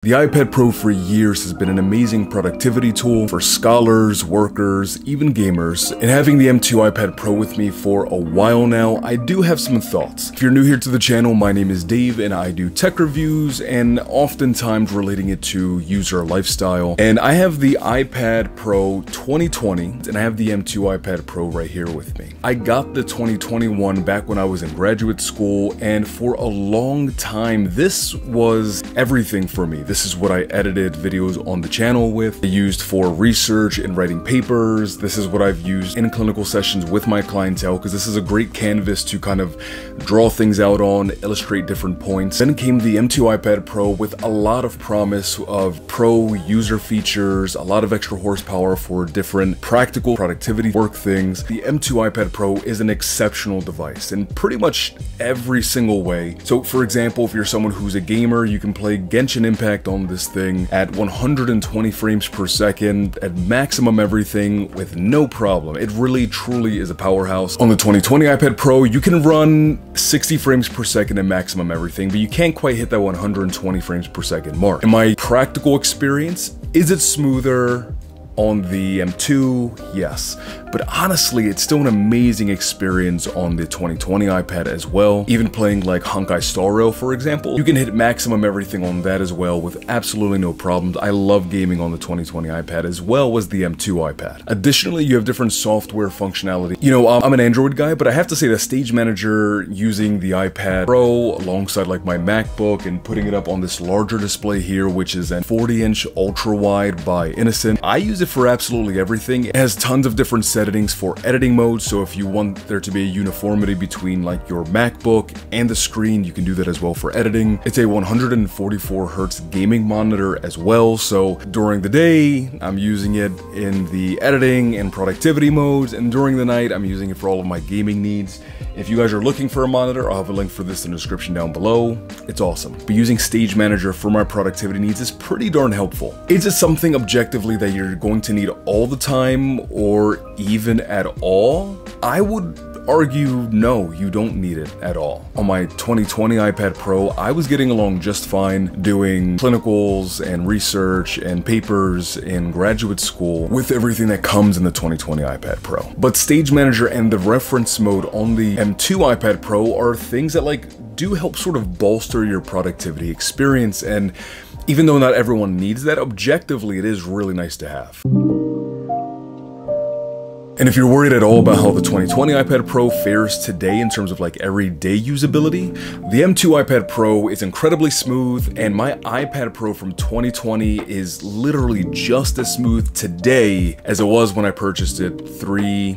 The iPad Pro for years has been an amazing productivity tool for scholars, workers, even gamers, and having the M2 iPad Pro with me for a while now, I do have some thoughts. If you're new here to the channel, my name is Dave and I do tech reviews and oftentimes relating it to user lifestyle. And I have the iPad Pro 2020 and I have the M2 iPad Pro right here with me. I got the 2021 back when I was in graduate school, and for a long time, this was everything for me. This is what I edited videos on the channel with. I used for research and writing papers. This is what I've used in clinical sessions with my clientele because this is a great canvas to kind of draw things out on, illustrate different points. Then came the M2 iPad Pro with a lot of promise of pro user features, a lot of extra horsepower for different practical productivity work things. The M2 iPad Pro is an exceptional device in pretty much every single way. So for example, if you're someone who's a gamer, you can play Genshin Impact on this thing at 120 frames per second at maximum everything with no problem. It really truly is a powerhouse. On the 2020 iPad Pro, you can run 60 frames per second at maximum everything, but you can't quite hit that 120 frames per second mark. In my practical experience, is it smoother on the M2? Yes. But honestly, it's still an amazing experience on the 2020 iPad as well. Even playing like Honkai Star Rail, for example, you can hit maximum everything on that as well with absolutely no problems. I love gaming on the 2020 iPad as well as the M2 iPad. Additionally, you have different software functionality. You know, I'm an Android guy, but I have to say that Stage Manager using the iPad Pro alongside like my MacBook and putting it up on this larger display here, which is a 40-inch ultra wide by Innocent. I use it for absolutely everything. It has tons of different settings for editing modes, so if you want there to be a uniformity between like your MacBook and the screen, you can do that as well for editing. It's a 144 Hertz gaming monitor as well, so during the day I'm using it in the editing and productivity modes, and during the night I'm using it for all of my gaming needs. If you guys are looking for a monitor, I'll have a link for this in the description down below. It's awesome. But using Stage Manager for my productivity needs is pretty darn helpful. Is it something objectively that you're going to need all the time or even at all? I would argue no, you don't need it at all. On my 2020 iPad Pro, I was getting along just fine doing clinicals and research and papers in graduate school with everything that comes in the 2020 iPad Pro. But Stage Manager and the reference mode on the M2 iPad Pro are things that like do help sort of bolster your productivity experience, and even though not everyone needs that, objectively it is really nice to have. And if you're worried at all about how the 2020 iPad Pro fares today in terms of like everyday usability, the M2 iPad Pro is incredibly smooth, and my iPad Pro from 2020 is literally just as smooth today as it was when I purchased it 3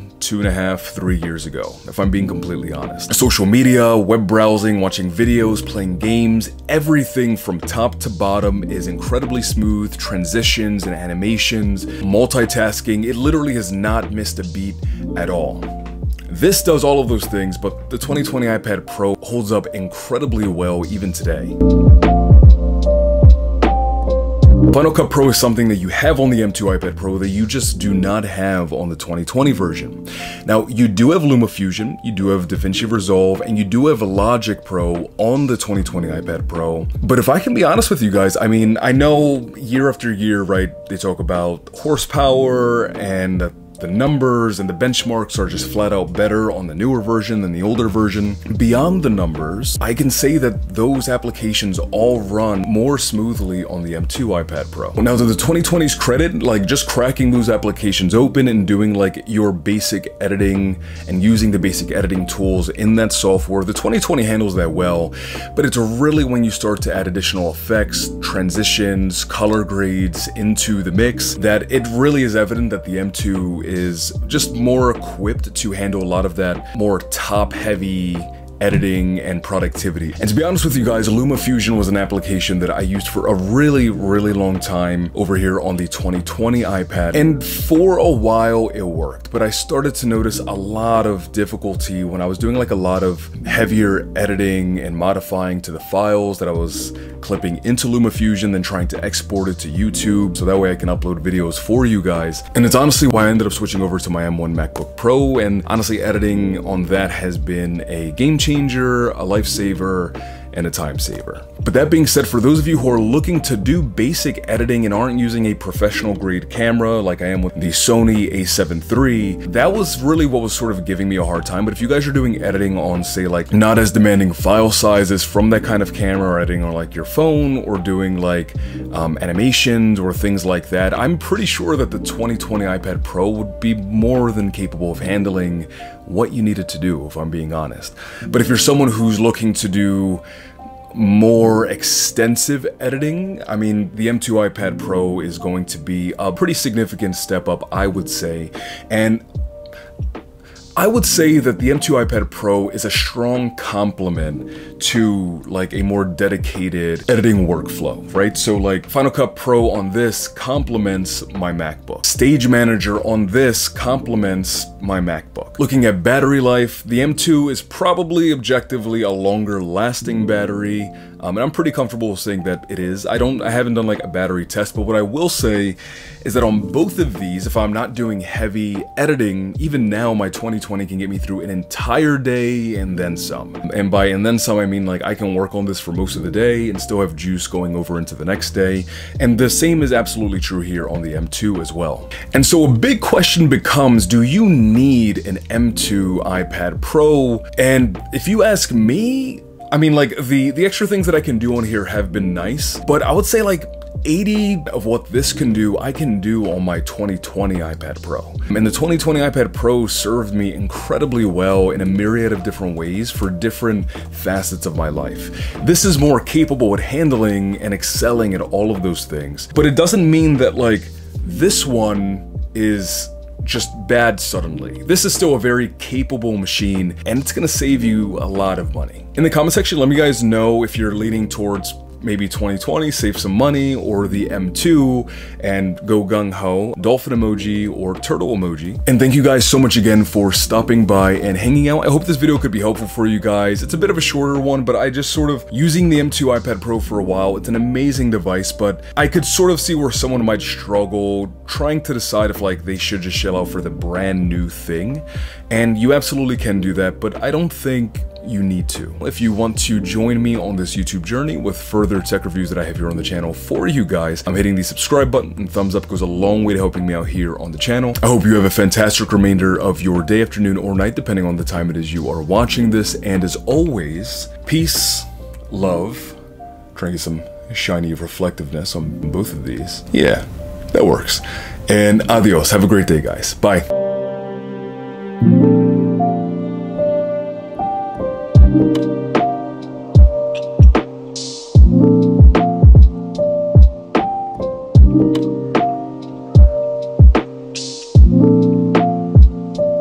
years ago, if I'm being completely honest. Social media, web browsing, watching videos, playing games, everything from top to bottom is incredibly smooth. Transitions and animations, multitasking, it literally has not missed a beat at all. This does all of those things, but the 2020 iPad Pro holds up incredibly well even today. Final Cut Pro is something that you have on the M2 iPad Pro that you just do not have on the 2020 version. Now, you do have LumaFusion, you do have DaVinci Resolve, and you do have Logic Pro on the 2020 iPad Pro. But if I can be honest with you guys, I mean, I know year after year, right, they talk about horsepower and the numbers and the benchmarks are just flat out better on the newer version than the older version. Beyond the numbers, I can say that those applications all run more smoothly on the M2 iPad Pro. Now, to the 2020's credit, like just cracking those applications open and doing like your basic editing and using the basic editing tools in that software, the 2020 handles that well, but it's really when you start to add additional effects, transitions, color grades into the mix that it really is evident that the M2 is just more equipped to handle a lot of that more top-heavy editing and productivity. And to be honest with you guys, LumaFusion was an application that I used for a really long time over here on the 2020 iPad, and for a while it worked, but I started to notice a lot of difficulty when I was doing like a lot of heavier editing and modifying to the files that I was clipping into LumaFusion, then trying to export it to YouTube so that way I can upload videos for you guys. And it's honestly why I ended up switching over to my M1 MacBook Pro, and honestly editing on that has been a game changer, a lifesaver, and a time saver. But that being said, for those of you who are looking to do basic editing and aren't using a professional grade camera like I am with the Sony a7 III, that was really what was sort of giving me a hard time. But if you guys are doing editing on, say, like not as demanding file sizes from that kind of camera, or editing on like your phone, or doing like animations or things like that, I'm pretty sure that the 2020 iPad Pro would be more than capable of handling what you needed to do, if I'm being honest. But if you're someone who's looking to do more extensive editing, I mean, the M2 iPad Pro is going to be a pretty significant step up, I would say. And I would say that the M2 iPad Pro is a strong complement to like a more dedicated editing workflow, right? So like Final Cut Pro on this complements my MacBook. Stage Manager on this complements my MacBook. Looking at battery life, the M2 is probably objectively a longer lasting battery. And I'm pretty comfortable saying that it is. I haven't done like a battery test, but what I will say is that on both of these, if I'm not doing heavy editing, even now my 2020 can get me through an entire day and then some. And by and then some, I mean like I can work on this for most of the day and still have juice going over into the next day. And the same is absolutely true here on the M2 as well. And so a big question becomes, do you need an M2 iPad Pro? And if you ask me, I mean, like, the extra things that I can do on here have been nice, but I would say like 80 of what this can do, I can do on my 2020 iPad Pro. And the 2020 iPad Pro served me incredibly well in a myriad of different ways for different facets of my life. This is more capable at handling and excelling at all of those things, but it doesn't mean that like this one is just bad suddenly. This is still a very capable machine, and it's gonna save you a lot of money. In the comment section, let me guys know if you're leaning towards maybe 2020, save some money, or the M2 and go gung-ho, dolphin emoji or turtle emoji. And thank you guys so much again for stopping by and hanging out. I hope this video could be helpful for you guys. It's a bit of a shorter one, but I just sort of using the M2 iPad Pro for a while. It's an amazing device, but I could sort of see where someone might struggle trying to decide if like they should just shell out for the brand new thing. And you absolutely can do that, but I don't think you need to. If you want to join me on this YouTube journey with further tech reviews that I have here on the channel for you guys, I'm hitting the subscribe button, and thumbs up goes a long way to helping me out here on the channel. I hope you have a fantastic remainder of your day, afternoon, or night, depending on the time it is you are watching this. And as always, peace, love, try and get some shiny reflectiveness on both of these. Yeah, that works. And adios. Have a great day, guys. Bye.